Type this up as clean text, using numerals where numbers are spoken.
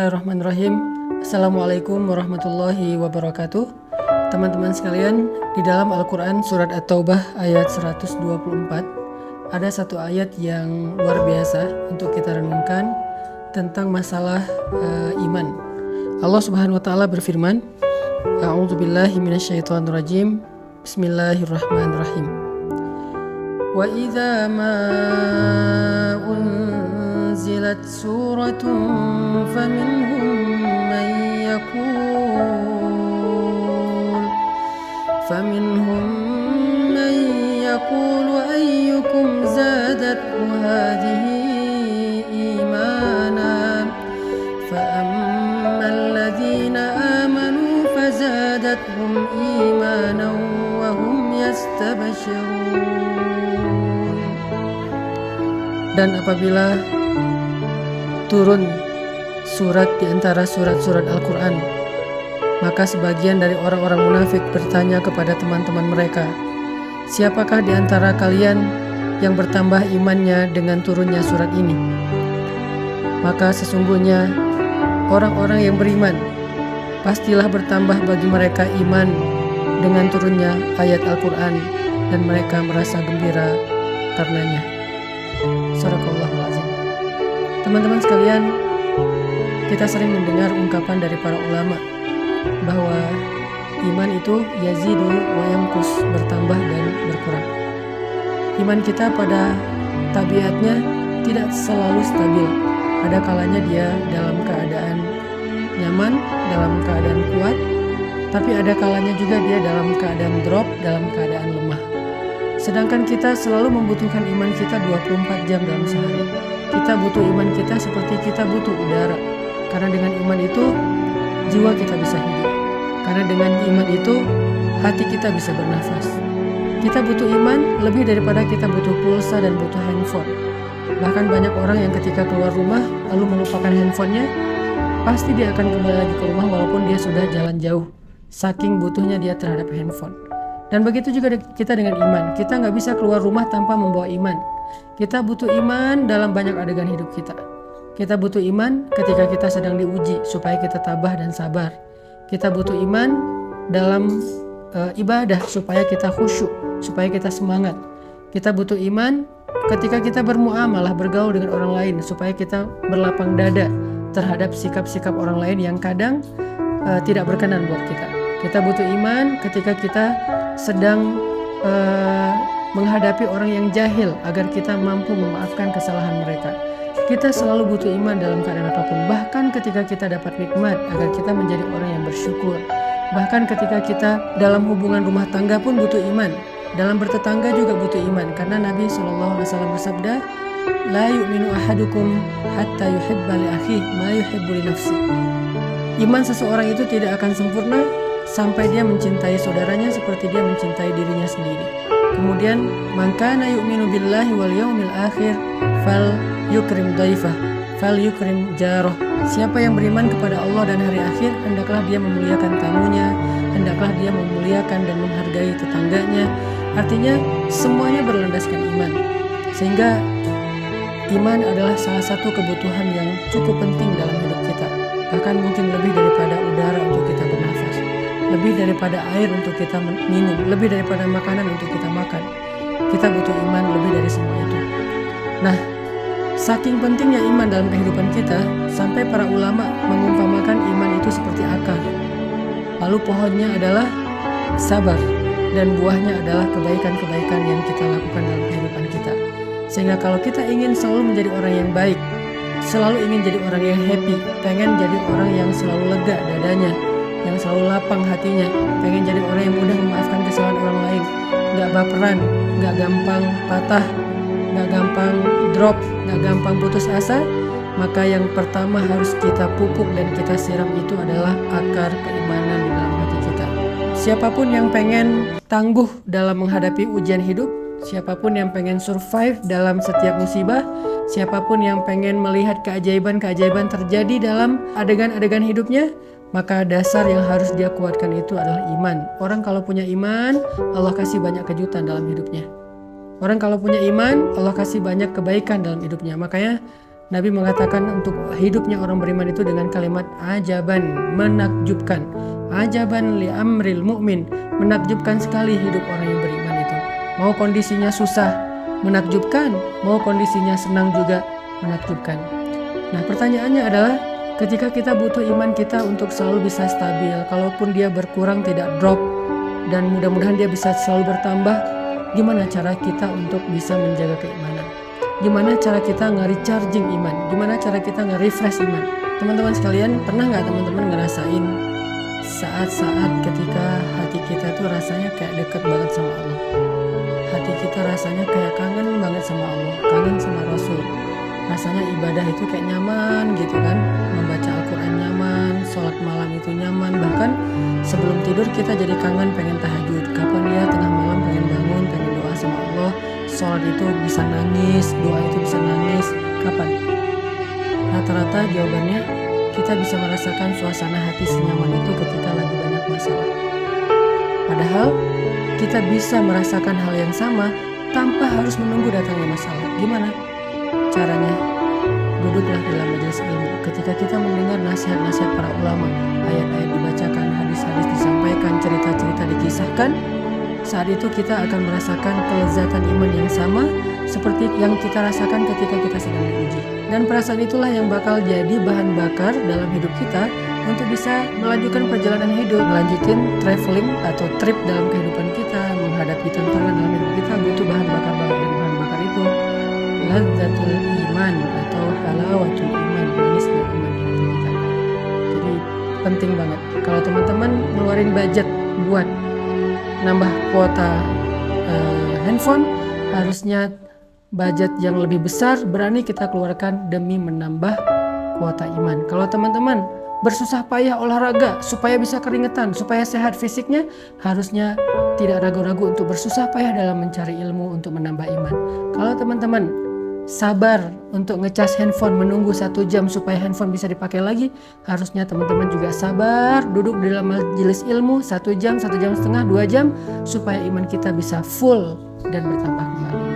Bismillahirrahmanirrahim. Assalamualaikum warahmatullahi wabarakatuh. Teman-teman sekalian, di dalam Al-Quran surat At-Taubah ayat 124 ada satu ayat yang luar biasa untuk kita renungkan tentang masalah iman. Allah Subhanahu wa taala berfirman, A'udzubillahi minasyaitonirrajim. Bismillahirrahmanirrahim. Wa idza ma unzilat suratun faminhum man yaqulu ayyukum zadathu hadhihi imana fa ammal ladzina amanu fazadathum imanan wa hum yastabshirun. Dan apabila turun surat di antara surat-surat Al-Quran, maka sebagian dari orang-orang munafik bertanya kepada teman-teman mereka, siapakah di antara kalian yang bertambah imannya dengan turunnya surat ini? Maka sesungguhnya orang-orang yang beriman pastilah bertambah bagi mereka iman dengan turunnya ayat Al-Quran, dan mereka merasa gembira karenanya. Shadaqallahul azim. Teman-teman sekalian, kita sering mendengar ungkapan dari para ulama bahwa iman itu yazidu wa yanqus, bertambah dan berkurang. Iman kita pada tabiatnya tidak selalu stabil. Ada kalanya dia dalam keadaan nyaman, dalam keadaan kuat, tapi ada kalanya juga dia dalam keadaan drop, dalam keadaan lemah. Sedangkan kita selalu membutuhkan iman kita 24 jam dalam sehari. Kita butuh iman kita seperti kita butuh udara. Karena dengan iman itu jiwa kita bisa hidup. Karena dengan iman itu hati kita bisa bernafas. Kita butuh iman lebih daripada kita butuh pulsa dan butuh handphone. Bahkan banyak orang yang ketika keluar rumah lalu melupakan handphonenya, pasti dia akan kembali lagi ke rumah walaupun dia sudah jalan jauh. Saking butuhnya dia terhadap handphone. Dan begitu juga kita dengan iman. Kita nggak bisa keluar rumah tanpa membawa iman. Kita butuh iman dalam banyak adegan hidup kita. Kita butuh iman ketika kita sedang diuji supaya kita tabah dan sabar. Kita butuh iman dalam ibadah supaya kita khusyuk, supaya kita semangat. Kita butuh iman ketika kita bermuamalah, bergaul dengan orang lain, supaya kita berlapang dada terhadap sikap-sikap orang lain yang kadang tidak berkenan buat kita. Kita butuh iman ketika kita sedang menghadapi orang yang jahil agar kita mampu memaafkan kesalahan mereka. Kita selalu butuh iman dalam keadaan apapun. Bahkan ketika kita dapat nikmat agar kita menjadi orang yang bersyukur. Bahkan ketika kita dalam hubungan rumah tangga pun butuh iman. Dalam bertetangga juga butuh iman. Karena Nabi SAW bersabda, La yu'minu ahadukum hatta yuhibba li akhihi ma yuhibbu li nafsi. Iman seseorang itu tidak akan sempurna sampai dia mencintai saudaranya seperti dia mencintai dirinya sendiri. Kemudian, man kana yu'minu billahi wal yaumil akhir fal yukrim dhaifah, fal yukrim jarah. Siapa yang beriman kepada Allah dan hari akhir, hendaklah dia memuliakan tamunya, hendaklah dia memuliakan dan menghargai tetangganya. Artinya, semuanya berlandaskan iman. Sehingga iman adalah salah satu kebutuhan yang cukup penting dalam hidup kita. Bahkan mungkin lebih daripada udara untuk kita bernafas, lebih daripada air untuk kita minum, lebih daripada makanan untuk kita makan. Kita butuh iman lebih dari semua itu. Nah, saking pentingnya iman dalam kehidupan kita, sampai para ulama mengumpamakan iman itu seperti akar. Lalu pohonnya adalah sabar, dan buahnya adalah kebaikan-kebaikan yang kita lakukan dalam kehidupan kita. Sehingga kalau kita ingin selalu menjadi orang yang baik, selalu ingin jadi orang yang happy, pengen jadi orang yang selalu lega dadanya, yang selalu lapang hatinya, pengen jadi orang yang mudah memaafkan kesalahan orang lain, gak baperan, gak gampang patah, gak gampang drop, gak gampang putus asa, maka yang pertama harus kita pupuk dan kita siram itu adalah akar keimanan di dalam hati kita. Siapapun yang pengen tangguh dalam menghadapi ujian hidup, siapapun yang pengen survive dalam setiap musibah, siapapun yang pengen melihat keajaiban-keajaiban terjadi dalam adegan-adegan hidupnya, maka dasar yang harus dia kuatkan itu adalah iman. Orang kalau punya iman, Allah kasih banyak kejutan dalam hidupnya. Orang kalau punya iman, Allah kasih banyak kebaikan dalam hidupnya. Makanya Nabi mengatakan untuk hidupnya orang beriman itu dengan kalimat ajaban, menakjubkan. Ajaban li amril mu'min, menakjubkan sekali hidup orang yang beriman itu. Mau kondisinya susah, menakjubkan. Mau kondisinya senang juga, menakjubkan. Nah, pertanyaannya adalah ketika kita butuh iman kita untuk selalu bisa stabil, kalaupun dia berkurang tidak drop, dan mudah-mudahan dia bisa selalu bertambah, gimana cara kita untuk bisa menjaga keimanan? Gimana cara kita nge-recharging iman? Gimana cara kita nge-refresh iman? Teman-teman sekalian, pernah nggak teman-teman ngerasain saat-saat ketika hati kita itu rasanya kayak deket banget sama Allah? Hati kita rasanya kayak kangen banget sama Allah, kangen sama Rasul. Rasanya ibadah itu kayak nyaman gitu kan, membaca Al-Quran nyaman, sholat malam itu nyaman, bahkan sebelum tidur kita jadi kangen pengen tahajud. Kapan ya tengah malam pengen bangun, pengen doa sama Allah, sholat itu bisa nangis, doa itu bisa nangis. Kapan? Rata-rata jawabannya kita bisa merasakan suasana hati senyaman itu ketika lagi banyak masalah. Padahal kita bisa merasakan hal yang sama tanpa harus menunggu datangnya masalah. Gimana caranya? Duduklah dalam majelis ilmu. Ketika kita mendengar nasihat-nasihat para ulama, ayat-ayat dibacakan, hadis-hadis disampaikan, cerita-cerita dikisahkan, saat itu kita akan merasakan kelezatan iman yang sama seperti yang kita rasakan ketika kita sedang diuji. Dan perasaan itulah yang bakal jadi bahan bakar dalam hidup kita untuk bisa melanjutkan perjalanan hidup, melanjutin traveling atau trip dalam kehidupan kita, menghadapi tantangan dalam hidup kita butuh bahan bakar banget, dan bahan bakar itu lazzatul iman atau halawatul iman, manisnya iman di hati kita. Jadi penting banget kalau teman-teman ngeluarin budget buat nambah kuota handphone, harusnya budget yang lebih besar berani kita keluarkan demi menambah kuota iman. Kalau teman-teman bersusah payah olahraga supaya bisa keringetan, supaya sehat fisiknya, harusnya tidak ragu-ragu untuk bersusah payah dalam mencari ilmu untuk menambah iman. Kalau teman-teman sabar untuk ngecas handphone menunggu 1 jam supaya handphone bisa dipakai lagi, harusnya teman-teman juga sabar duduk di dalam majelis ilmu 1 jam, 1 jam setengah, 2 jam supaya iman kita bisa full dan bertambah kembali.